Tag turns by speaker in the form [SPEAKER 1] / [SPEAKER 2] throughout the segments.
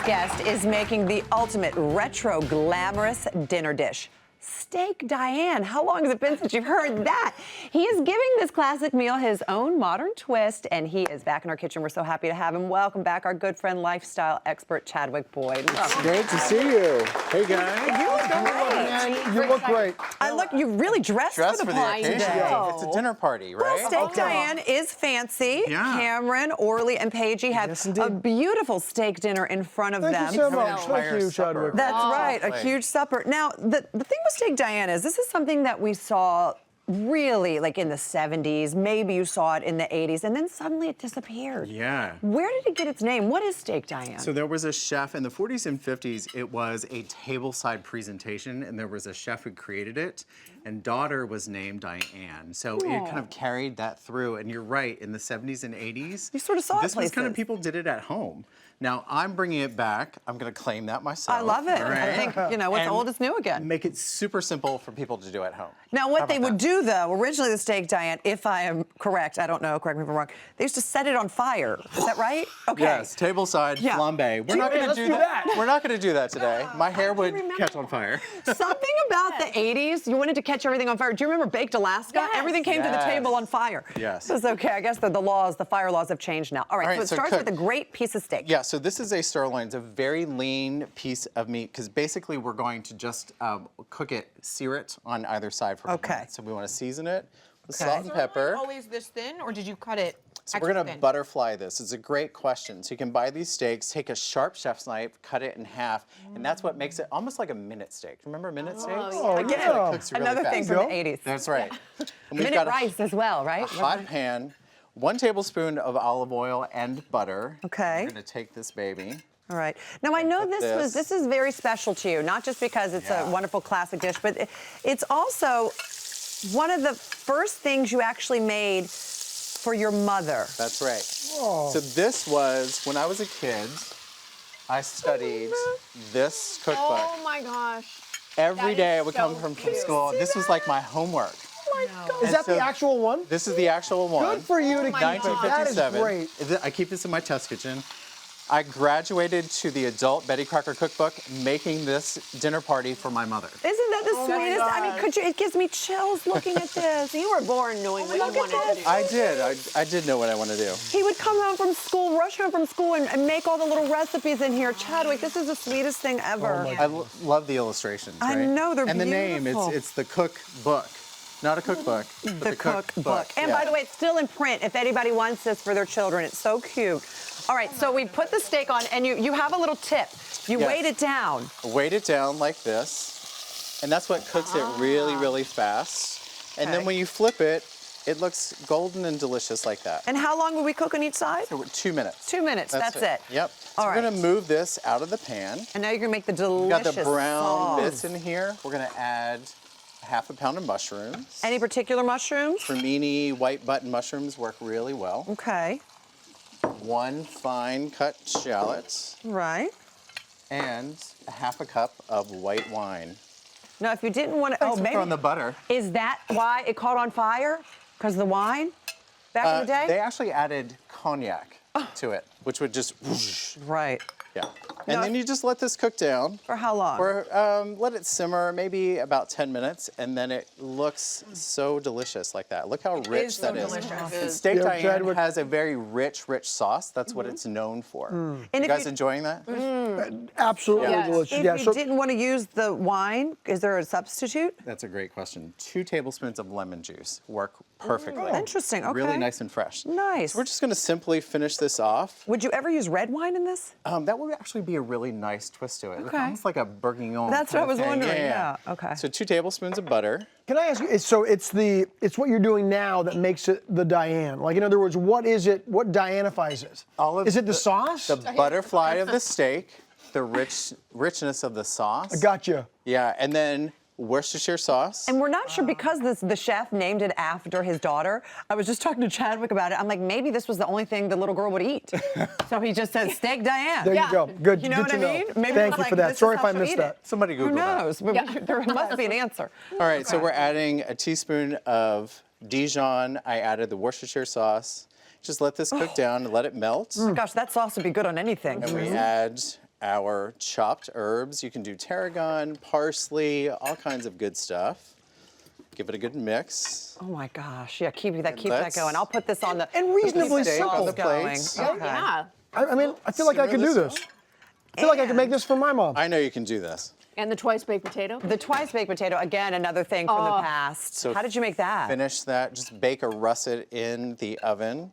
[SPEAKER 1] guest is making the ultimate retro glamorous dinner dish. Steak Diane. How long has it been since you've heard that? He is giving this classic meal his own modern twist, and he is back in our kitchen. We're so happy to have him. Welcome back, our good friend, lifestyle expert, Chadwick Boyd.
[SPEAKER 2] It's great to see you. Hey, guys.
[SPEAKER 1] You look great.
[SPEAKER 3] You look great.
[SPEAKER 1] You really dressed for the party
[SPEAKER 2] occasion.
[SPEAKER 1] today.
[SPEAKER 2] It's a dinner party, right?
[SPEAKER 1] Well, Steak Diane is fancy.
[SPEAKER 2] Yeah.
[SPEAKER 1] Cameron, Orly, and Paigey have a beautiful steak dinner in front of them.
[SPEAKER 3] Thank you so much. Thank you, Chadwick.
[SPEAKER 1] That's right, a huge supper. Now, the thing with Steak Diane is this is something that we saw really like in the 70s, maybe you saw it in the 80s, and then suddenly it disappeared.
[SPEAKER 2] Yeah.
[SPEAKER 1] Where did it get its name? What is Steak Diane?
[SPEAKER 2] So there was a chef in the 40s and 50s. It was a tableside presentation, and there was a chef who created it, and daughter was named Diane. So it kind of carried that through. And you're right, in the 70s and 80s,
[SPEAKER 1] you sort of saw it
[SPEAKER 2] this was kind of
[SPEAKER 1] places.
[SPEAKER 2] people did it at home. Now I'm bringing it back. I'm going to claim that myself.
[SPEAKER 1] I love it.
[SPEAKER 2] All right?
[SPEAKER 1] I think, what's
[SPEAKER 2] And
[SPEAKER 1] old is new again.
[SPEAKER 2] Make it super simple for people to do at home.
[SPEAKER 1] Now,
[SPEAKER 2] How
[SPEAKER 1] what
[SPEAKER 2] about
[SPEAKER 1] they would
[SPEAKER 2] that?
[SPEAKER 1] do, though, originally the Steak Diane, if I am correct, I don't know, correct me if I'm wrong, they used to set it on fire. Is that right? Okay.
[SPEAKER 2] Yes, tableside flambe. We're not going to do that. We're not going to do that today. My hair would catch on fire.
[SPEAKER 1] Something about the 80s, you wanted to catch everything on fire. Do you remember Baked Alaska?
[SPEAKER 4] Yes.
[SPEAKER 1] Everything came to the table on fire.
[SPEAKER 2] Yes.
[SPEAKER 1] It's okay. I guess the fire laws have changed now. All right, so it starts with a great piece of steak.
[SPEAKER 2] Yeah, so this is a sirloin. It's a very lean piece of meat because basically we're going to just cook it, sear it on either side for a couple minutes. So we want to season it with salt and pepper.
[SPEAKER 4] Always this thin, or did you cut it?
[SPEAKER 2] So we're going to butterfly this. It's a great question. So you can buy these steaks, take a sharp chef's knife, cut it in half, and that's what makes it almost like a minute steak. Remember minute steaks?
[SPEAKER 3] Oh,
[SPEAKER 1] Again,
[SPEAKER 3] yeah.
[SPEAKER 2] It cooks really
[SPEAKER 1] another thing
[SPEAKER 2] fast.
[SPEAKER 1] from the 80s.
[SPEAKER 2] That's right. And we've
[SPEAKER 1] Minute
[SPEAKER 2] got
[SPEAKER 1] rice as well, right?
[SPEAKER 2] a hot pan, 1 tablespoon of olive oil and butter.
[SPEAKER 1] Okay.
[SPEAKER 2] We're going to take this baby.
[SPEAKER 1] All right. Now I know
[SPEAKER 2] Put
[SPEAKER 1] this is very special to you, not just because it's a wonderful classic dish, but it's also one of the first things you actually made for your mother.
[SPEAKER 2] That's right.
[SPEAKER 3] Oh.
[SPEAKER 2] So this was, when I was a kid, I studied this cookbook.
[SPEAKER 4] Oh my gosh.
[SPEAKER 2] Every
[SPEAKER 4] That
[SPEAKER 2] day I
[SPEAKER 4] is
[SPEAKER 2] would
[SPEAKER 4] so
[SPEAKER 2] come from
[SPEAKER 4] cute.
[SPEAKER 2] school. This was like my homework.
[SPEAKER 3] Is that the actual one?
[SPEAKER 2] This is the actual one.
[SPEAKER 3] Good for you to keep it. That is
[SPEAKER 2] 1957.
[SPEAKER 3] great.
[SPEAKER 2] I keep this in my test kitchen. I graduated to the adult Betty Crocker cookbook making this dinner party for my mother.
[SPEAKER 1] Isn't that the sweetest? I mean, it gives me chills looking at this.
[SPEAKER 4] You were born knowing what you wanted to do.
[SPEAKER 2] I did. I did know what I want to do.
[SPEAKER 1] He would come home from school, rush home from school, and make all the little recipes in here. Chadwick, this is the sweetest thing ever.
[SPEAKER 2] I love the illustrations, right?
[SPEAKER 1] I know, they're
[SPEAKER 2] And the name,
[SPEAKER 1] beautiful.
[SPEAKER 2] it's the cookbook. Not a cookbook, but
[SPEAKER 1] The cookbook. And by the way, it's still in print if anybody wants this for their children. It's so cute. All right, so we put the steak on, and you have a little tip. You weight it down.
[SPEAKER 2] Weight it down like this, and that's what cooks it really, really fast. And then when you flip it, it looks golden and delicious like that.
[SPEAKER 1] And how long will we cook on each side?
[SPEAKER 2] So 2 minutes.
[SPEAKER 1] 2 minutes, that's it.
[SPEAKER 2] Yep. So
[SPEAKER 1] All
[SPEAKER 2] we're gonna move this out of the pan.
[SPEAKER 1] And now you're gonna make the
[SPEAKER 2] We've
[SPEAKER 1] delicious
[SPEAKER 2] got the brown
[SPEAKER 1] sauce.
[SPEAKER 2] bits in here. We're gonna add half a pound of mushrooms.
[SPEAKER 1] Any particular mushrooms?
[SPEAKER 2] Cremini white button mushrooms work really well.
[SPEAKER 1] Okay.
[SPEAKER 2] 1 fine cut shallot.
[SPEAKER 1] Right.
[SPEAKER 2] And a half a cup of white wine.
[SPEAKER 1] Now, if you didn't want to,
[SPEAKER 2] Thanks for throwing the butter.
[SPEAKER 1] Is that why it caught on fire? Because of the wine? Back in the day?
[SPEAKER 2] They actually added cognac to it, which would just whoosh.
[SPEAKER 1] Right.
[SPEAKER 2] Yeah. And then you just let this cook down.
[SPEAKER 1] For how long?
[SPEAKER 2] Let it simmer maybe about 10 minutes, and then it looks so delicious like that. Look how rich that is. And Steak Diane has a very rich sauce. That's what it's known for.
[SPEAKER 1] And
[SPEAKER 2] You guys enjoying that?
[SPEAKER 3] Absolutely delicious.
[SPEAKER 1] If you didn't want to use the wine, is there a substitute?
[SPEAKER 2] That's a great question. 2 tablespoons of lemon juice work perfectly.
[SPEAKER 1] Interesting, okay.
[SPEAKER 2] Really nice and fresh.
[SPEAKER 1] Nice.
[SPEAKER 2] So we're just going to simply finish this off.
[SPEAKER 1] Would you ever use red wine in this?
[SPEAKER 2] That would actually be a really nice twist to it.
[SPEAKER 1] Okay.
[SPEAKER 2] Almost like a bourguignon.
[SPEAKER 1] That's what I was wondering,
[SPEAKER 2] Yeah.
[SPEAKER 1] okay.
[SPEAKER 2] So 2 tablespoons of butter.
[SPEAKER 3] Can I ask you, so it's what you're doing now that makes it the Diane? Like, in other words, what is it, what Dianifies it? Is it the sauce?
[SPEAKER 2] The butterfly of the steak, the richness of the sauce.
[SPEAKER 3] I gotcha.
[SPEAKER 2] Yeah, and then Worcestershire sauce.
[SPEAKER 1] And we're not sure because the chef named it after his daughter. I was just talking to Chadwick about it. I'm like, maybe this was the only thing the little girl would eat. So he just said Steak Diane.
[SPEAKER 3] There you go. Good.
[SPEAKER 1] You know
[SPEAKER 3] good
[SPEAKER 1] what
[SPEAKER 3] to
[SPEAKER 1] I mean?
[SPEAKER 3] know.
[SPEAKER 1] Maybe
[SPEAKER 3] Thank you
[SPEAKER 1] like,
[SPEAKER 3] for that.
[SPEAKER 1] this
[SPEAKER 3] Sorry
[SPEAKER 1] is
[SPEAKER 3] if
[SPEAKER 1] how
[SPEAKER 3] I
[SPEAKER 1] she'll
[SPEAKER 3] missed
[SPEAKER 1] eat
[SPEAKER 3] that.
[SPEAKER 1] it.
[SPEAKER 2] Somebody Google
[SPEAKER 1] Who
[SPEAKER 2] that.
[SPEAKER 1] knows? There must be an answer.
[SPEAKER 2] All right, so we're adding a teaspoon of Dijon. I added the Worcestershire sauce. Just let this cook down and let it melt.
[SPEAKER 1] Gosh, that sauce would be good on anything.
[SPEAKER 2] And we add our chopped herbs. You can do tarragon, parsley, all kinds of good stuff. Give it a good mix.
[SPEAKER 1] Oh my gosh. Yeah, keep that
[SPEAKER 2] let's-
[SPEAKER 1] going. I'll put this on the
[SPEAKER 3] And reasonably
[SPEAKER 2] steak on
[SPEAKER 3] simple.
[SPEAKER 2] the plate.
[SPEAKER 1] Okay.
[SPEAKER 4] Yeah.
[SPEAKER 3] I mean, I feel like I could do this. I feel like I could make this for my mom.
[SPEAKER 2] I know you can do this.
[SPEAKER 4] And the twice baked potato.
[SPEAKER 1] The twice baked potato, again, another thing from the past.
[SPEAKER 2] So
[SPEAKER 1] How did you make that?
[SPEAKER 2] Finish that, just bake or russet in the oven.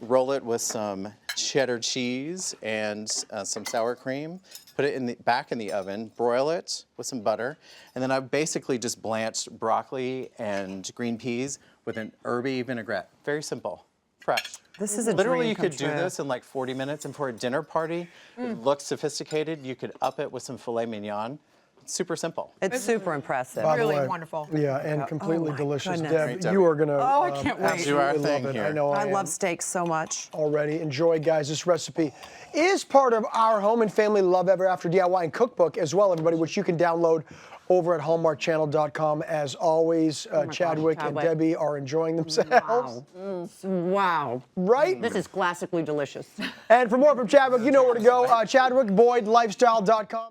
[SPEAKER 2] Roll it with some cheddar cheese and some sour cream. Put it back in the oven, broil it with some butter. And then I basically just blanched broccoli and green peas with an herby vinaigrette. Very simple, fresh.
[SPEAKER 1] This is a
[SPEAKER 2] Literally,
[SPEAKER 1] dream
[SPEAKER 2] you
[SPEAKER 1] come
[SPEAKER 2] could do
[SPEAKER 1] true.
[SPEAKER 2] this in like 40 minutes, and for a dinner party, it looks sophisticated. You could up it with some filet mignon. It's super simple.
[SPEAKER 1] It's super impressive.
[SPEAKER 3] By the
[SPEAKER 4] Really
[SPEAKER 3] way,
[SPEAKER 4] wonderful.
[SPEAKER 3] Yeah, and completely
[SPEAKER 1] my
[SPEAKER 3] delicious.
[SPEAKER 1] goodness.
[SPEAKER 3] Deb,
[SPEAKER 2] Great, Debbie.
[SPEAKER 3] you are gonna
[SPEAKER 1] Oh, I can't wait.
[SPEAKER 2] Do our
[SPEAKER 3] absolutely
[SPEAKER 2] thing
[SPEAKER 3] love it.
[SPEAKER 2] here.
[SPEAKER 3] I know
[SPEAKER 1] I
[SPEAKER 3] am
[SPEAKER 1] love steak so much.
[SPEAKER 3] already. Enjoy, guys. This recipe is part of our Home and Family Love Ever After DIY and cookbook as well, everybody, which you can download over at hallmarkchannel.com. As always, Chadwick and
[SPEAKER 4] Chadwick.
[SPEAKER 3] Debbie are enjoying themselves.
[SPEAKER 1] Wow.
[SPEAKER 3] Right?
[SPEAKER 1] This is classically delicious.
[SPEAKER 3] And for more from Chadwick, you know where to go. Chadwick Boyd Lifestyle.com.